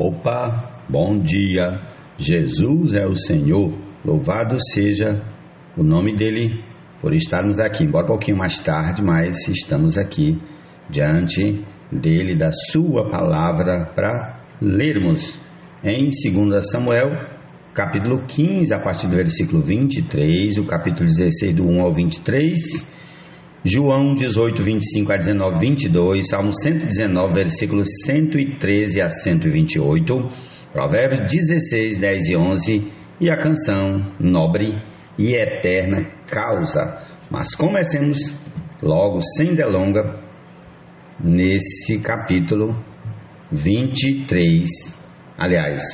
Opa, bom dia, Jesus é o Senhor, louvado seja o nome dEle por estarmos aqui, embora um pouquinho mais tarde, mas estamos aqui diante dEle, da sua palavra, para lermos em 2 Samuel, capítulo 15, a partir do versículo 23, o capítulo 16, do 1 ao 23, João 18, 25 a 19, 22, Salmo 119, versículos 113 a 128, Provérbios 16, 10 e 11, e a canção Nobre e Eterna Causa. Mas comecemos logo, sem delonga, nesse capítulo 23,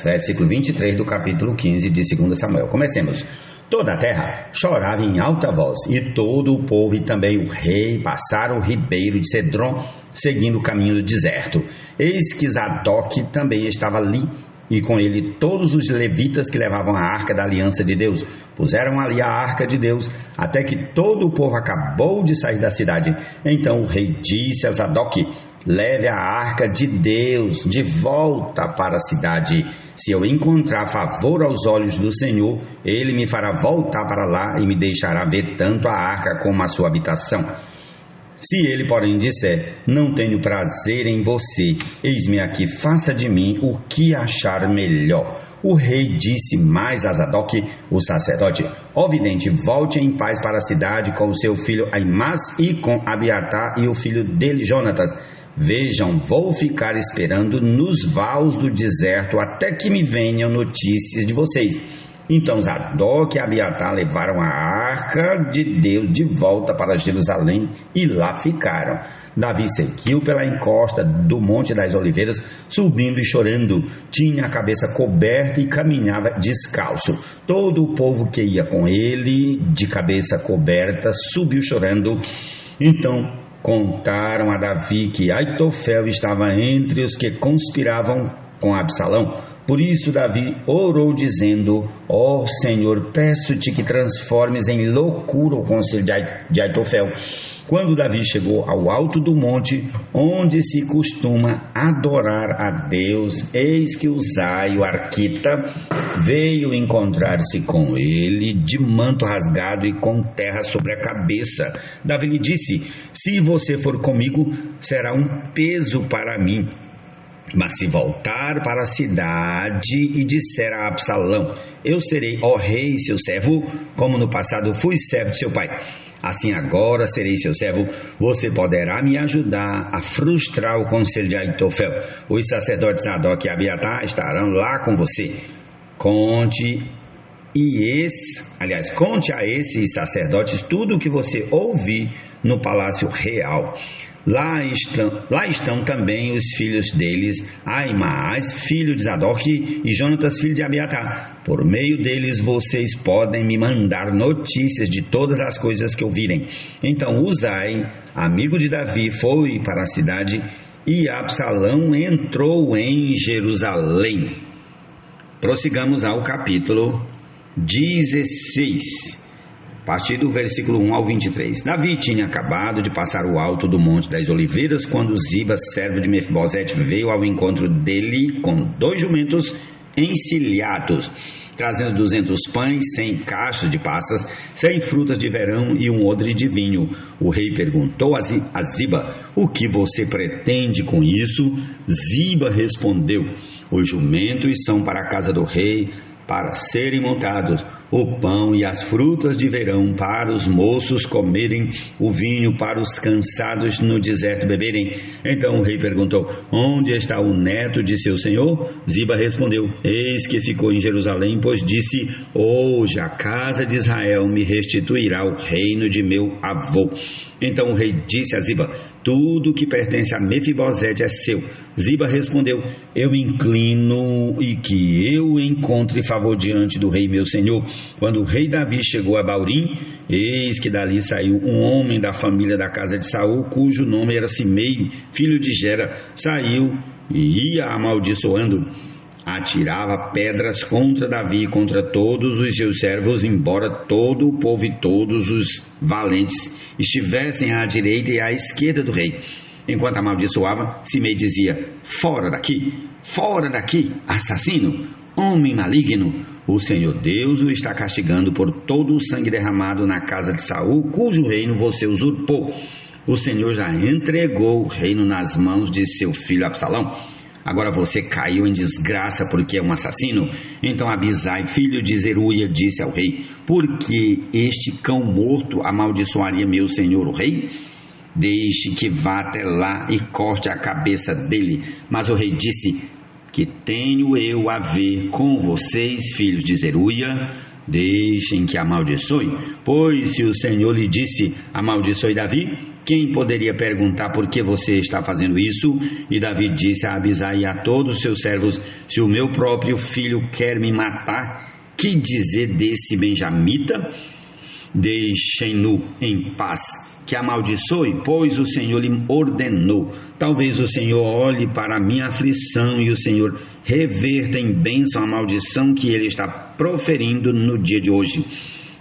versículo 23 do capítulo 15 de 2 Samuel. Comecemos. Toda a terra chorava em alta voz, e todo o povo e também o rei passaram o ribeiro de Cedron, seguindo o caminho do deserto. Eis que Zadok também estava ali, e com ele todos os levitas que levavam a arca da aliança de Deus. Puseram ali a arca de Deus, até que todo o povo acabou de sair da cidade. Então o rei disse a Zadok: leve a arca de Deus de volta para a cidade. Se eu encontrar favor aos olhos do Senhor, ele me fará voltar para lá e me deixará ver tanto a arca como a sua habitação. Se ele, porém, disser: não tenho prazer em você, eis-me aqui, faça de mim o que achar melhor. O rei disse mais a Zadok, o sacerdote: ó vidente, volte em paz para a cidade com o seu filho Aimás e com Abiatar e o filho dele Jonatas. Vejam, vou ficar esperando nos vales do deserto até que me venham notícias de vocês. Então Zadok e Abiatar levaram a arca de Deus de volta para Jerusalém e lá ficaram. Davi seguiu pela encosta do Monte das Oliveiras, subindo e chorando. Tinha a cabeça coberta e caminhava descalço. Todo o povo que ia com ele, de cabeça coberta, subiu chorando. Então contaram a Davi que Aitofel estava entre os que conspiravam com Absalão. Por isso Davi orou dizendo: ó Senhor, peço-te que transformes em loucura o conselho de Aitofel. Quando Davi chegou ao alto do monte, onde se costuma adorar a Deus, eis que Uzai, o arquita, veio encontrar-se com ele, de manto rasgado e com terra sobre a cabeça. Davi lhe disse: se você for comigo, será um peso para mim. Mas se voltar para a cidade e disser a Absalão: eu serei, ó rei, seu servo, como no passado fui servo de seu pai, assim agora serei seu servo, você poderá me ajudar a frustrar o conselho de Aitofel. Os sacerdotes Zadok e Abiatar estarão lá com você. Conte a esses sacerdotes tudo o que você ouvir no palácio real. Lá estão também os filhos deles, Aimás, filho de Zadok, e Jonatas, filho de Abiatar. Por meio deles vocês podem me mandar notícias de todas as coisas que ouvirem. Então Uzai, amigo de Davi, foi para a cidade e Absalão entrou em Jerusalém. Prossigamos ao capítulo 16. A partir do versículo 1 ao 23. Davi tinha acabado de passar o alto do Monte das Oliveiras, quando Ziba, servo de Mefibosete, veio ao encontro dele com 2 jumentos encilhados, trazendo 200 pães, 100 caixas de passas, 100 frutas de verão e um odre de vinho. O rei perguntou a Ziba: o que você pretende com isso? Ziba respondeu: os jumentos são para a casa do rei, para serem montados, o pão e as frutas de verão para os moços comerem, o vinho para os cansados no deserto beberem. Então o rei perguntou: onde está o neto de seu senhor? Ziba respondeu: eis que ficou em Jerusalém, pois disse: hoje a casa de Israel me restituirá o reino de meu avô. Então o rei disse a Ziba: tudo que pertence a Mefibosete é seu. Ziba respondeu: eu me inclino e que eu encontre favor diante do rei meu senhor. Quando o rei Davi chegou a Baurim, eis que dali saiu um homem da família da casa de Saul, cujo nome era Simei, filho de Gera. Saiu e ia amaldiçoando. Atirava pedras contra Davi e contra todos os seus servos, embora todo o povo e todos os valentes estivessem à direita e à esquerda do rei. Enquanto amaldiçoava, Simei dizia: fora daqui, assassino, homem maligno. O Senhor Deus o está castigando por todo o sangue derramado na casa de Saul, cujo reino você usurpou. O Senhor já entregou o reino nas mãos de seu filho Absalão. Agora você caiu em desgraça porque é um assassino. Então Abisai, filho de Zeruia, disse ao rei: por que este cão morto amaldiçoaria meu senhor o rei? Deixe que vá até lá e corte a cabeça dele. Mas o rei disse: que tenho eu a ver com vocês, filhos de Zeruia? Deixem que amaldiçoe. Pois se o Senhor lhe disse: amaldiçoe Davi, quem poderia perguntar por que você está fazendo isso? E Davi disse a Abisai e a todos os seus servos: se o meu próprio filho quer me matar, que dizer desse benjamita? Deixem-no em paz, que amaldiçoe, pois o Senhor lhe ordenou. Talvez o Senhor olhe para a minha aflição e o Senhor reverta em bênção a maldição que ele está proferindo no dia de hoje.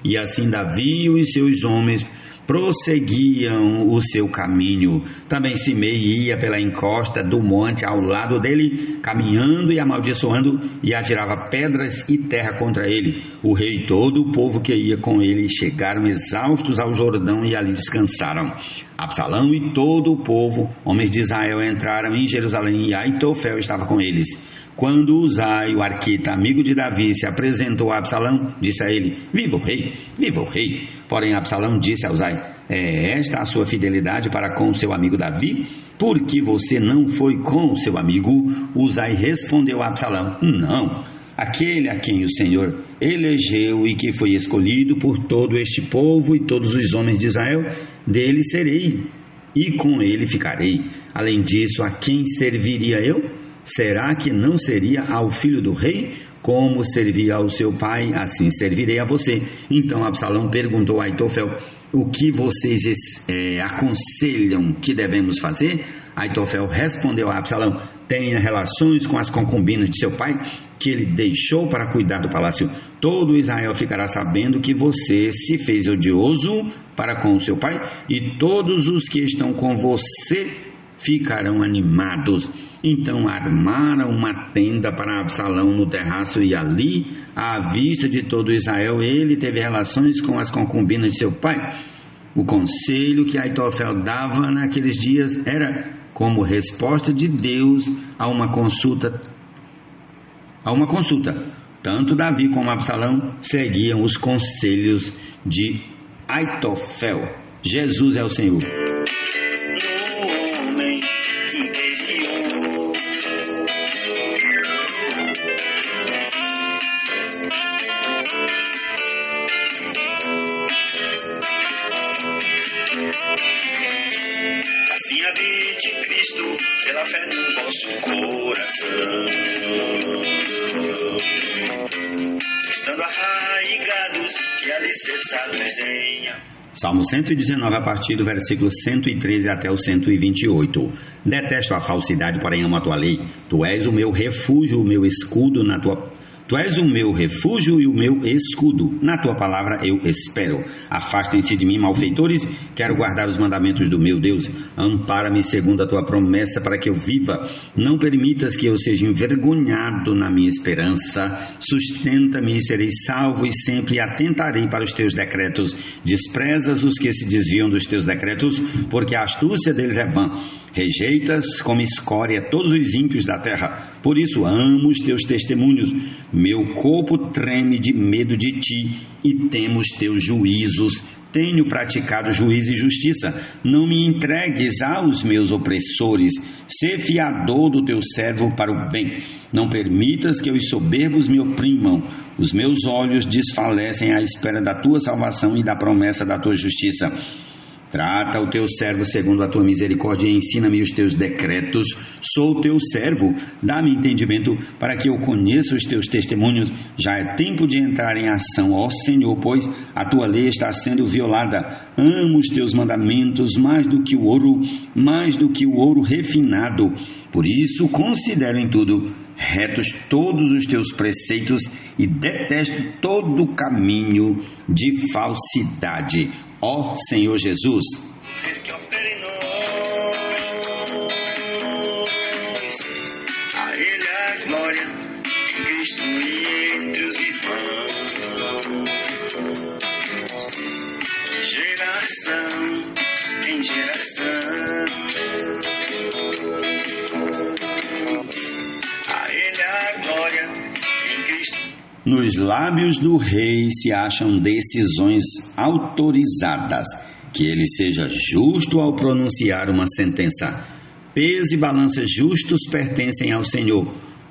E assim Davi e os seus homens prosseguiam o seu caminho. Também Simei ia pela encosta do monte ao lado dele, caminhando e amaldiçoando, e atirava pedras e terra contra ele. O rei e todo o povo que ia com ele chegaram exaustos ao Jordão e ali descansaram. Absalão e todo o povo, homens de Israel, entraram em Jerusalém e Aitofel estava com eles. Quando Uzai, o arquita, amigo de Davi, se apresentou a Absalão, disse a ele: viva o rei, viva o rei. Porém Absalão disse a Uzai: é esta a sua fidelidade para com o seu amigo Davi? Por que você não foi com o seu amigo? Uzai respondeu a Absalão: não, aquele a quem o Senhor elegeu e que foi escolhido por todo este povo e todos os homens de Israel, dele serei e com ele ficarei. Além disso, a quem serviria eu? Será que não seria ao filho do rei? Como servia ao seu pai, assim servirei a você. Então Absalão perguntou a Aitofel: o que vocês aconselham que devemos fazer? Aitofel respondeu a Absalão: tenha relações com as concubinas de seu pai, que ele deixou para cuidar do palácio. Todo Israel ficará sabendo que você se fez odioso para com o seu pai, e todos os que estão com você ficarão animados. Então armaram uma tenda para Absalão no terraço, e ali, à vista de todo Israel, ele teve relações com as concubinas de seu pai. O conselho que Aitofel dava naqueles dias era como resposta de Deus a uma consulta. Tanto Davi como Absalão seguiam os conselhos de Aitofel. Jesus é o Senhor. Assim habite Cristo pela fé no vosso coração, estando arraigados e alicerçados em... Salmo 119, a partir do versículo 113 até o 128. Detesto a falsidade, porém amo a tua lei. Tu és o meu refúgio, o meu escudo na tua... Tu és o meu refúgio e o meu escudo. Na tua palavra eu espero. Afastem-se de mim, malfeitores. Quero guardar os mandamentos do meu Deus. Ampara-me segundo a tua promessa para que eu viva. Não permitas que eu seja envergonhado na minha esperança. Sustenta-me e serei salvo, e sempre atentarei para os teus decretos. Desprezas os que se desviam dos teus decretos, porque a astúcia deles é vã. Rejeitas como escória todos os ímpios da terra. Por isso amo os teus testemunhos. Meu corpo treme de medo de ti, e temo os teus juízos. Tenho praticado juízo e justiça. Não me entregues aos meus opressores. Sê fiador do teu servo para o bem. Não permitas que os soberbos me oprimam. Os meus olhos desfalecem à espera da tua salvação e da promessa da tua justiça. Trata o teu servo segundo a tua misericórdia e ensina-me os teus decretos. Sou teu servo, dá-me entendimento para que eu conheça os teus testemunhos. Já é tempo de entrar em ação, ó Senhor, pois a tua lei está sendo violada. Amo os teus mandamentos mais do que o ouro refinado. Por isso considero em tudo retos todos os teus preceitos e detesto todo o caminho de falsidade. Ó Senhor Jesus. geração em geração. A Ele a glória em Cristo. Nos lábios do rei se acham decisões autorizadas. Que ele seja justo ao pronunciar uma sentença. Peso e balança justos pertencem ao Senhor.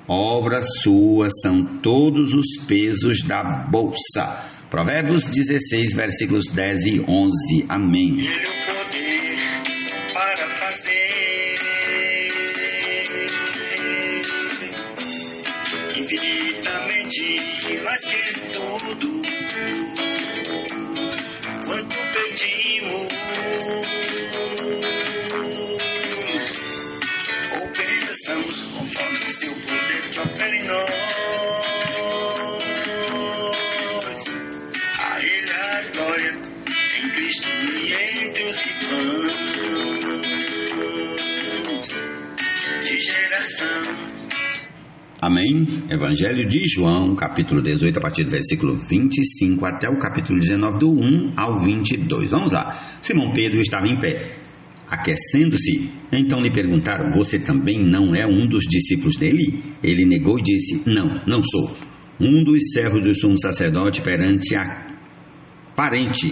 Obras suas são todos os pesos da bolsa. Provérbios 16, versículos 10 e 11. Amém. Ele o poder para fazer infinitamente mais que tudo quanto pedimos ou pensamos, conforme o seu poder que opera em nós. A Ele a glória em Cristo e entre os irmãos de geração. Amém? Evangelho de João, capítulo 18, a partir do versículo 25 até o capítulo 19, do 1 ao 22. Vamos lá. Simão Pedro estava em pé, aquecendo-se. Então lhe perguntaram: você também não é um dos discípulos dele? Ele negou e disse: não sou. Um dos servos do sumo sacerdote perante a parente.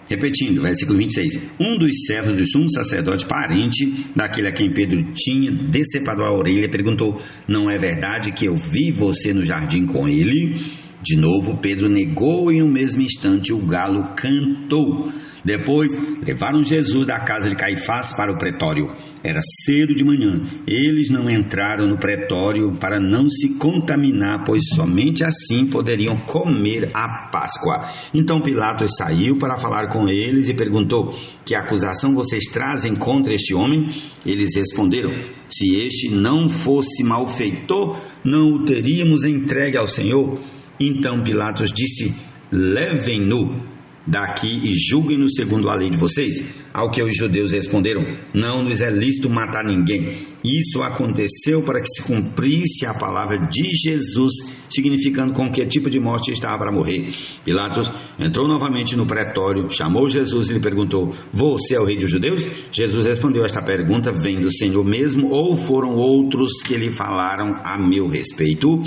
Repetindo, versículo 26. Um dos servos do sumo sacerdote, parente daquele a quem Pedro tinha decepado a orelha, perguntou: não é verdade que eu vi você no jardim com ele? De novo, Pedro negou e no mesmo instante o galo cantou. Depois, levaram Jesus da casa de Caifás para o pretório. Era cedo de manhã. Eles não entraram no pretório para não se contaminar, pois somente assim poderiam comer a Páscoa. Então Pilatos saiu para falar com eles e perguntou: que acusação vocês trazem contra este homem? Eles responderam: se este não fosse malfeitor, não o teríamos entregue ao Senhor. Então Pilatos disse: levem-no daqui e julguem-no segundo a lei de vocês. Ao que os judeus responderam: não nos é lícito matar ninguém. Isso aconteceu para que se cumprisse a palavra de Jesus, significando com que tipo de morte estava para morrer. Pilatos entrou novamente no pretório, chamou Jesus e lhe perguntou: você é o rei dos judeus? Jesus respondeu: esta pergunta vem do Senhor mesmo, ou foram outros que lhe falaram a meu respeito?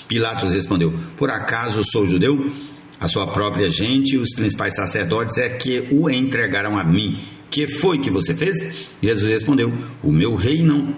Pilatos respondeu: por acaso sou judeu? A sua própria gente e os principais sacerdotes é que o entregaram a mim. Que foi que você fez? Jesus respondeu: o meu reino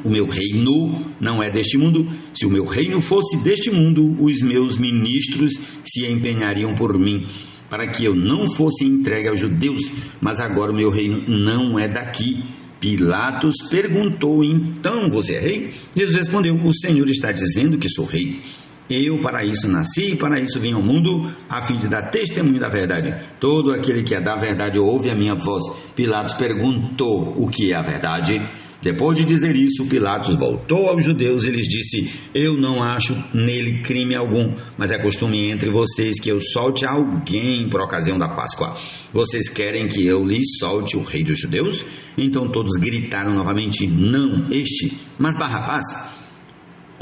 não é deste mundo. Se o meu reino fosse deste mundo, os meus ministros se empenhariam por mim, para que eu não fosse entregue aos judeus. Mas agora o meu reino não é daqui. Pilatos perguntou: então você é rei? Jesus respondeu: o Senhor está dizendo que sou rei. Eu para isso nasci e para isso vim ao mundo, a fim de dar testemunho da verdade. Todo aquele que é da verdade ouve a minha voz. Pilatos perguntou: o que é a verdade? Depois de dizer isso, Pilatos voltou aos judeus e lhes disse: eu não acho nele crime algum, mas é costume entre vocês que eu solte alguém por ocasião da Páscoa. Vocês querem que eu lhes solte o rei dos judeus? Então todos gritaram novamente: não este, mas Barrabás.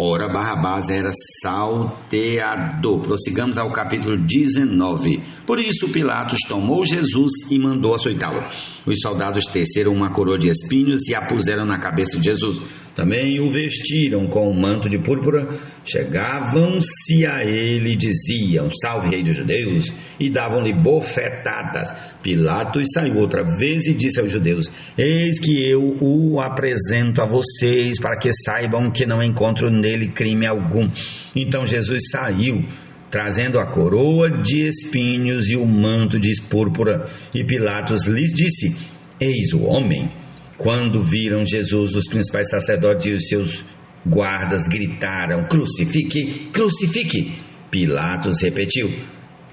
Ora, Barrabás era salteador. Prossigamos ao capítulo 19. Por isso Pilatos tomou Jesus e mandou açoitá-lo. Os soldados teceram uma coroa de espinhos e a puseram na cabeça de Jesus. Também o vestiram com um manto de púrpura. Chegavam-se a ele e diziam: salve, rei dos judeus, e davam-lhe bofetadas. Pilatos saiu outra vez e disse aos judeus: eis que eu o apresento a vocês, para que saibam que não encontro nele crime algum. Então Jesus saiu, trazendo a coroa de espinhos e o manto de púrpura. E Pilatos lhes disse: eis o homem. Quando viram Jesus, os principais sacerdotes e os seus guardas gritaram: crucifique, crucifique. Pilatos repetiu: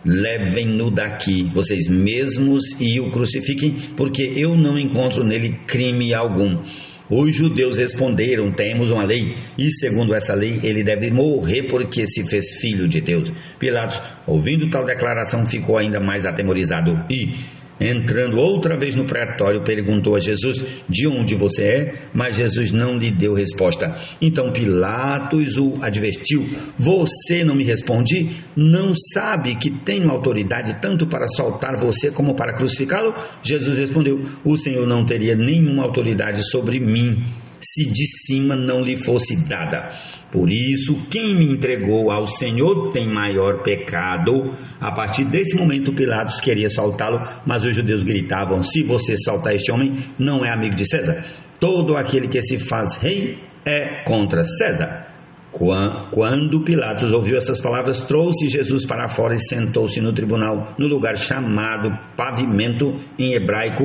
levem-no daqui, vocês mesmos, e o crucifiquem, porque eu não encontro nele crime algum. Os judeus responderam: temos uma lei, e segundo essa lei ele deve morrer porque se fez filho de Deus. Pilatos, ouvindo tal declaração, ficou ainda mais atemorizado e, Entrando outra vez no pretório, perguntou a Jesus: de onde você é? Mas Jesus não lhe deu resposta. Então Pilatos o advertiu: você não me responde? Não sabe que tenho autoridade tanto para soltar você como para crucificá-lo? Jesus respondeu: o Senhor não teria nenhuma autoridade sobre mim se de cima não lhe fosse dada. Por isso, quem me entregou ao Senhor tem maior pecado. A partir desse momento, Pilatos queria soltá-lo, mas os judeus gritavam: se você soltar este homem, não é amigo de César. Todo aquele que se faz rei é contra César. Quando Pilatos ouviu essas palavras, trouxe Jesus para fora e sentou-se no tribunal, no lugar chamado Pavimento, em hebraico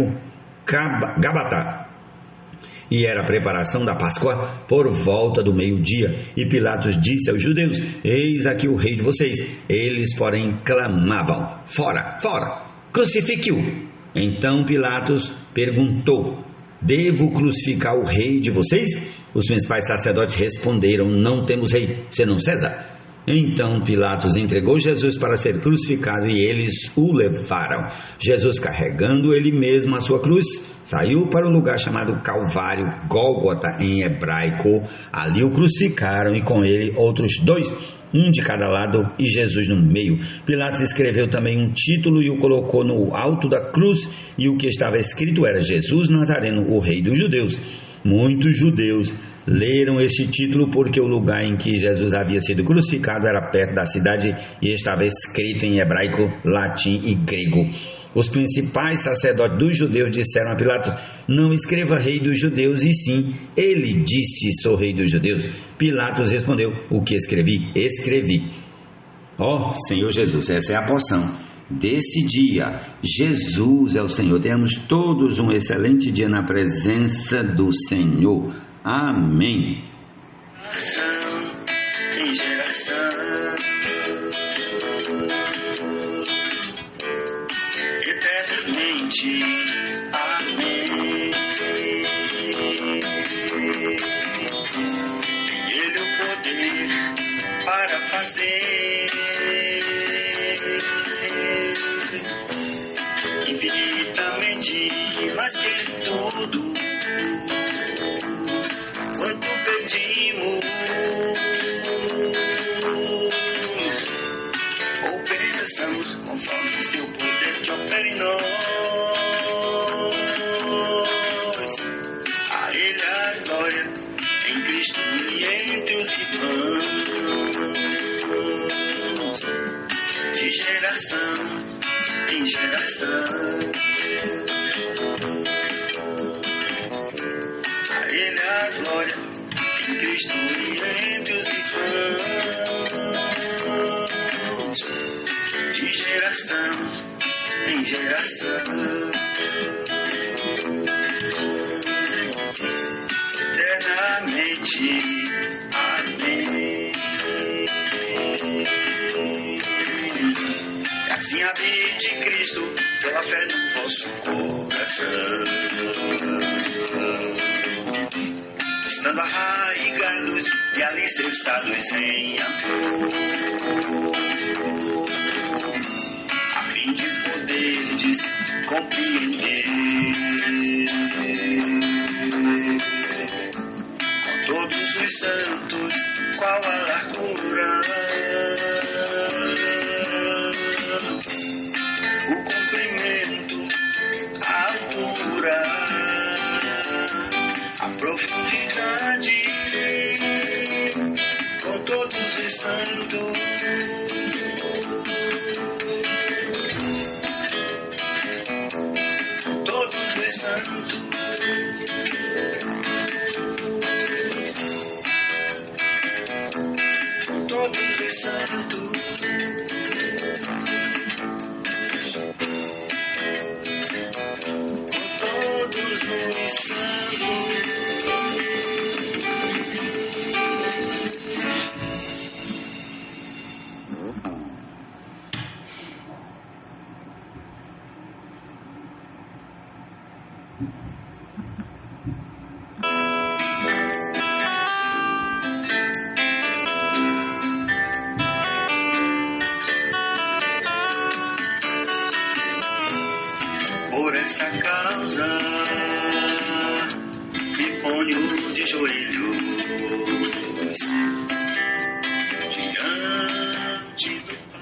Gabatá. E era a preparação da Páscoa por volta do meio-dia. E Pilatos disse aos judeus: eis aqui o rei de vocês. Eles, porém, clamavam: fora, fora, crucifique-o. Então Pilatos perguntou: devo crucificar o rei de vocês? Os principais sacerdotes responderam: não temos rei, senão César. Então Pilatos entregou Jesus para ser crucificado e eles o levaram. Jesus, carregando ele mesmo a sua cruz, saiu para o lugar chamado Calvário, Gólgota em hebraico. Ali o crucificaram e com ele outros dois, um de cada lado e Jesus no meio. Pilatos escreveu também um título e o colocou no alto da cruz, e o que estava escrito era: Jesus Nazareno, o rei dos judeus. Muitos judeus leram este título porque o lugar em que Jesus havia sido crucificado era perto da cidade e estava escrito em hebraico, latim e grego. Os principais sacerdotes dos judeus disseram a Pilatos: não escreva rei dos judeus, e sim, ele disse: sou rei dos judeus. Pilatos respondeu: o que escrevi? Escrevi. Ó Senhor Jesus, essa é a porção desse dia. Jesus é o Senhor. Tenhamos todos um excelente dia na presença do Senhor. Amém. Em geração, eternamente. Amém. Tem Ele o poder para fazer infinitamente mais que tudo quanto pedimos ou pensamos, conforme seu poder que opera em nós. A Ele a glória em Cristo e entre os irmãos, de geração em geração. A Ele a glória em Cristo e entre os irmãos, de geração em geração. Eternamente. Amém. Assim habite Cristo pela fé no vosso coração, estando arraigados e alicerçados em amor, a fim de poderdes compreender com todos os santos qual a largura, o comprimento, a altura, a profundidade, com todos os santos, com todos os santos, com todos os santos. Todos os santos. Por esta causa me ponho de joelhos diante do